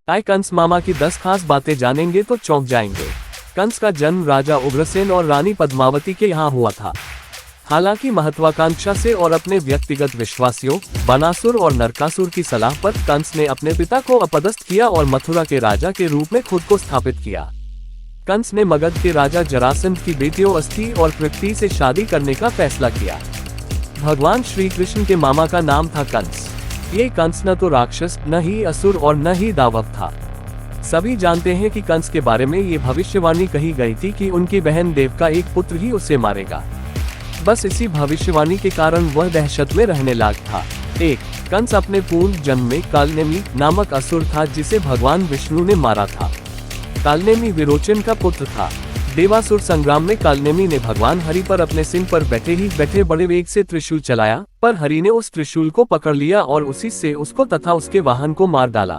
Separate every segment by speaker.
Speaker 1: आए कंस मामा की 10 खास बातें जानेंगे तो चौंक जाएंगे। कंस का जन्म राजा उग्रसेन और रानी पद्मावती के यहाँ हुआ था। हालांकि महत्वाकांक्षा से और अपने व्यक्तिगत विश्वासियों बनासुर और नरकासुर की सलाह पर कंस ने अपने पिता को अपदस्थ किया और मथुरा के राजा के रूप में खुद को स्थापित किया। कंस ने मगध के राजा जरासंध की बेटियों अस्थि और पृथ्वी से शादी करने का फैसला किया। भगवान श्री कृष्ण के मामा का नाम था कंस। ये कंस न तो राक्षस, न ही असुर और न ही दानव था। सभी जानते हैं कि कंस के बारे में ये भविष्यवाणी कही गई थी कि उनकी बहन देव का एक पुत्र ही उसे मारेगा। बस इसी भविष्यवाणी के कारण वह दहशत में रहने लायक था। 1. कंस अपने पूर्व जन्म में कालनेमी नामक असुर था जिसे भगवान विष्णु ने मारा था। कालनेमी विरोचन का पुत्र था। देवासुर संग्राम में कालनेमी ने भगवान हरि पर अपने सिंह पर बैठे बड़े वेग से त्रिशूल चलाया, पर हरि ने उस त्रिशूल को पकड़ लिया और उसी से उसको तथा उसके वाहन को मार डाला।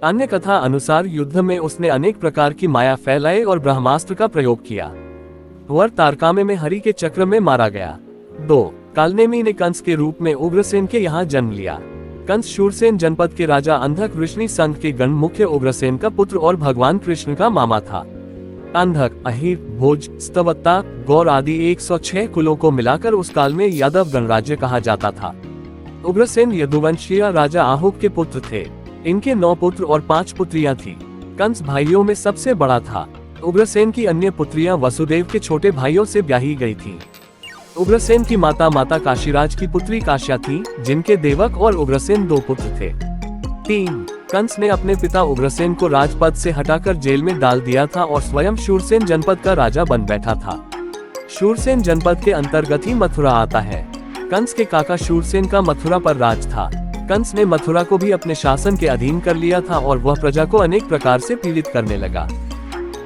Speaker 1: अन्य कथा अनुसार युद्ध में उसने अनेक प्रकार की माया फैलाई और ब्रह्मास्त्र का प्रयोग किया। वह तारकामे में हरि के चक्र में मारा गया। 2. कालनेमी ने कंस के रूप में उग्रसेन के यहाँ जन्म लिया। कंस शूरसेन जनपद के राजा अंधक वृष्णि संघ के गण मुख्य उग्रसेन का पुत्र और भगवान कृष्ण का मामा था। अंधक, अहिर, भोज, स्तवत्ता, गौर आदि 106 कुलों को मिलाकर उस काल में यादव गणराज्य कहा जाता था। उग्रसेन यदुवंशीय राजा आहुक के पुत्र थे। इनके 9 पुत्र और 5 पुत्रियां थीं। कंस भाइयों में सबसे बड़ा था। उग्रसेन की अन्य पुत्रियां वसुदेव के छोटे भाइयों से ब्याही गई थीं। उग्रसेन की माता काशीराज की पुत्री काश्या थी, जिनके देवक और उग्रसेन 2 पुत्र थे। 3. कंस ने अपने पिता उग्रसेन को राजपद से हटाकर जेल में डाल दिया था और स्वयं शूरसेन जनपद का राजा बन बैठा था। शूरसेन जनपद के अंतर्गत ही मथुरा आता है। कंस के काका शूरसेन का मथुरा पर राज था। कंस ने मथुरा को भी अपने शासन के अधीन कर लिया था और वह प्रजा को अनेक प्रकार से पीड़ित करने लगा।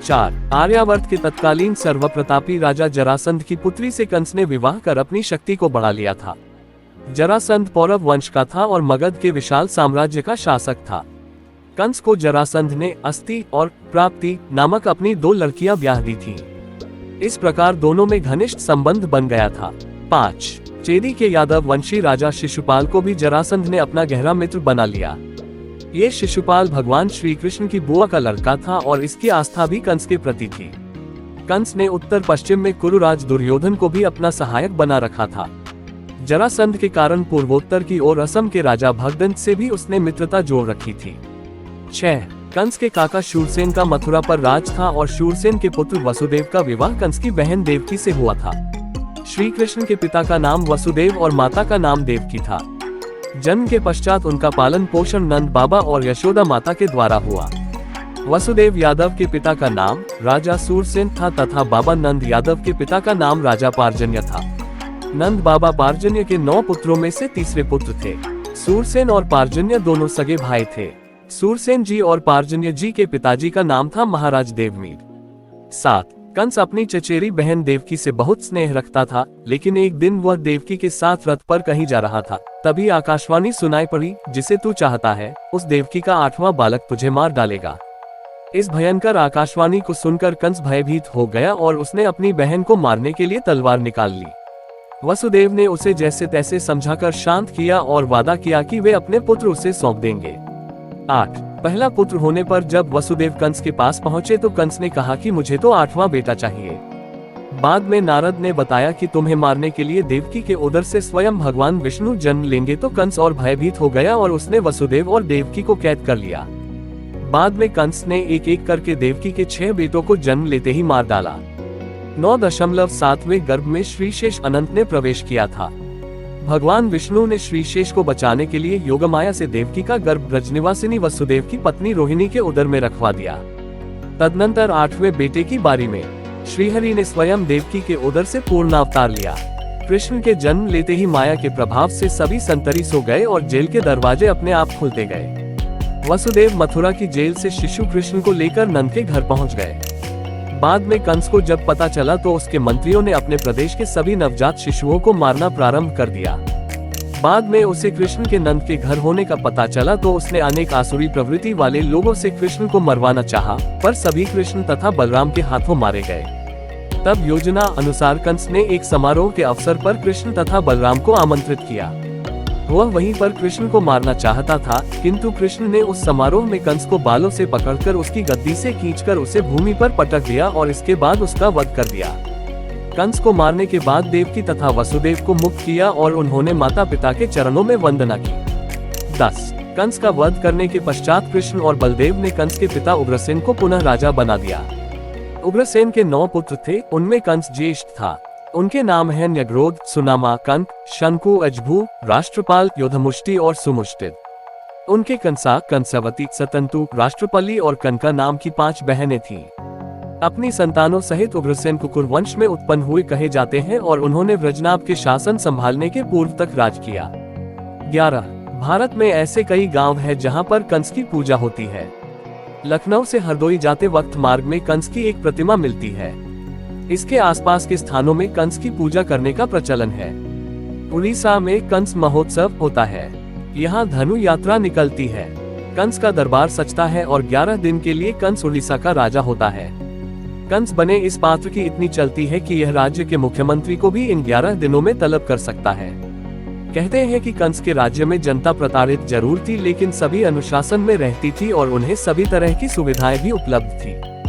Speaker 1: 4. आर्यावर्त के तत्कालीन सर्वप्रतापी राजा जरासंध की पुत्री से कंस ने विवाह कर अपनी शक्ति को बढ़ा लिया था। जरासंध पौरव वंश का था और मगध के विशाल साम्राज्य का शासक था। कंस को जरासंध ने अस्थि और प्राप्ति नामक अपनी 2 लड़कियां ब्याह दी थीं। इस प्रकार दोनों में घनिष्ठ संबंध बन गया था। 5. चेदी के यादव वंशी राजा शिशुपाल को भी जरासंध ने अपना गहरा मित्र बना लिया। ये शिशुपाल भगवान श्री कृष्ण की बुआ का लड़का था और इसकी आस्था भी कंस के प्रति थी। कंस ने उत्तर पश्चिम में कुरुराज दुर्योधन को भी अपना सहायक बना रखा था। जरासंध के कारण पूर्वोत्तर की ओर असम के राजा भगदंत से भी उसने मित्रता जोड़ रखी थी। 6. कंस के काका शूरसेन का मथुरा पर राज था और शूरसेन के पुत्र वसुदेव का विवाह कंस की बहन देवकी से हुआ था। श्री कृष्ण के पिता का नाम वसुदेव और माता का नाम देवकी था। जन्म के पश्चात उनका पालन पोषण नंद बाबा और यशोदा माता के द्वारा हुआ। वसुदेव यादव के पिता का नाम राजा सूरसेन था तथा बाबा नंद यादव के पिता का नाम राजा पार्जन्य था। नंद बाबा पार्जन्य के 9 पुत्रों में से तीसरे पुत्र थे। सूरसेन और पार्जन्य दोनों सगे भाई थे। सूरसेन जी और पार्जन्य जी के पिताजी का नाम था महाराज देवमीर। 7. कंस अपनी चचेरी बहन देवकी से बहुत स्नेह रखता था, लेकिन एक दिन वह देवकी के साथ रथ पर कहीं जा रहा था। तभी आकाशवाणी सुनाई पड़ी, जिसे तू चाहता है उस देवकी का 8वां बालक तुझे मार डालेगा। इस भयंकर आकाशवाणी को सुनकर कंस भयभीत हो गया और उसने अपनी बहन को मारने के लिए तलवार निकाल ली। वसुदेव ने उसे जैसे तैसे समझाकर शांत किया और वादा किया कि वे अपने पुत्र उसे सौंप देंगे। 8. पहला पुत्र होने पर जब वसुदेव कंस के पास पहुंचे तो कंस ने कहा कि मुझे तो 8वां बेटा चाहिए। बाद में नारद ने बताया कि तुम्हें मारने के लिए देवकी के उदर से स्वयं भगवान विष्णु जन्म लेंगे, तो कंस और भयभीत हो गया और उसने वसुदेव और देवकी को कैद कर लिया। बाद में कंस ने एक एक करके देवकी के 6 बेटों को जन्म लेते ही मार डाला। 9.7वें गर्भ में श्रीशेष अनंत ने प्रवेश किया था। भगवान विष्णु ने श्रीशेष को बचाने के लिए योगमाया से देवकी का गर्भ ब्रजनिवासिनी वसुदेव की पत्नी रोहिणी के उदर में रखवा दिया। तदनंतर 8वें बेटे की बारी में श्रीहरि ने स्वयं देवकी के उदर से पूर्ण अवतार लिया। कृष्ण के जन्म लेते ही माया के प्रभाव से सभी संतरी सो गए और जेल के दरवाजे अपने आप खुलते गए। वसुदेव मथुरा की जेल से शिशु कृष्ण को लेकर नंद के घर पहुंच गए। बाद में कंस को जब पता चला तो उसके मंत्रियों ने अपने प्रदेश के सभी नवजात शिशुओं को मारना प्रारंभ कर दिया। बाद में उसे कृष्ण के नंद के घर होने का पता चला तो उसने अनेक आसुरी प्रवृत्ति वाले लोगों से कृष्ण को मरवाना चाहा, पर सभी कृष्ण तथा बलराम के हाथों मारे गए। तब योजना अनुसार कंस ने एक समारोह के अवसर पर कृष्ण तथा बलराम को आमंत्रित किया। वह वहीं पर कृष्ण को मारना चाहता था, किंतु कृष्ण ने उस समारोह में कंस को बालों से पकड़कर उसकी गद्दी से खींचकर उसे भूमि पर पटक दिया और इसके बाद उसका वध कर दिया। कंस को मारने के बाद देवकी तथा वसुदेव को मुक्त किया और उन्होंने माता पिता के चरणों में वंदना की। 10. कंस का वध करने के पश्चात कृष्ण और बलदेव ने कंस के पिता उग्रसेन को पुनः राजा बना दिया। उग्रसेन के 9 पुत्र थे, उनमें कंस ज्येष्ठ था। उनके नाम हैं न्यग्रोध, सुनामा, कंक, शंकु, अजभू, राष्ट्रपाल, योधमुष्टि और सुमुष्टिद। उनके कंसा, कंसवती, सतंतु, राष्ट्रपली और कनका नाम की 5 बहनें थीं। अपनी संतानों सहित उग्रसेन कुकुर वंश में उत्पन्न हुए कहे जाते हैं और उन्होंने व्रजनाभ के शासन संभालने के पूर्व तक राज किया। 11. भारत में ऐसे कई गांव हैं जहां पर कंस की पूजा होती है। लखनऊ से हरदोई जाते वक्त मार्ग में कंस की एक प्रतिमा मिलती है। इसके आसपास के स्थानों में कंस की पूजा करने का प्रचलन है। उड़ीसा में कंस महोत्सव होता है। यहाँ धनु यात्रा निकलती है। कंस का दरबार सजता है और 11 दिन के लिए कंस उड़ीसा का राजा होता है। कंस बने इस पात्र की इतनी चलती है कि यह राज्य के मुख्यमंत्री को भी इन 11 दिनों में तलब कर सकता है। कहते हैं कि कंस के राज्य में जनता प्रताड़ित जरूर थी, लेकिन सभी अनुशासन में रहती थी और उन्हें सभी तरह की सुविधाएं भी उपलब्ध थी।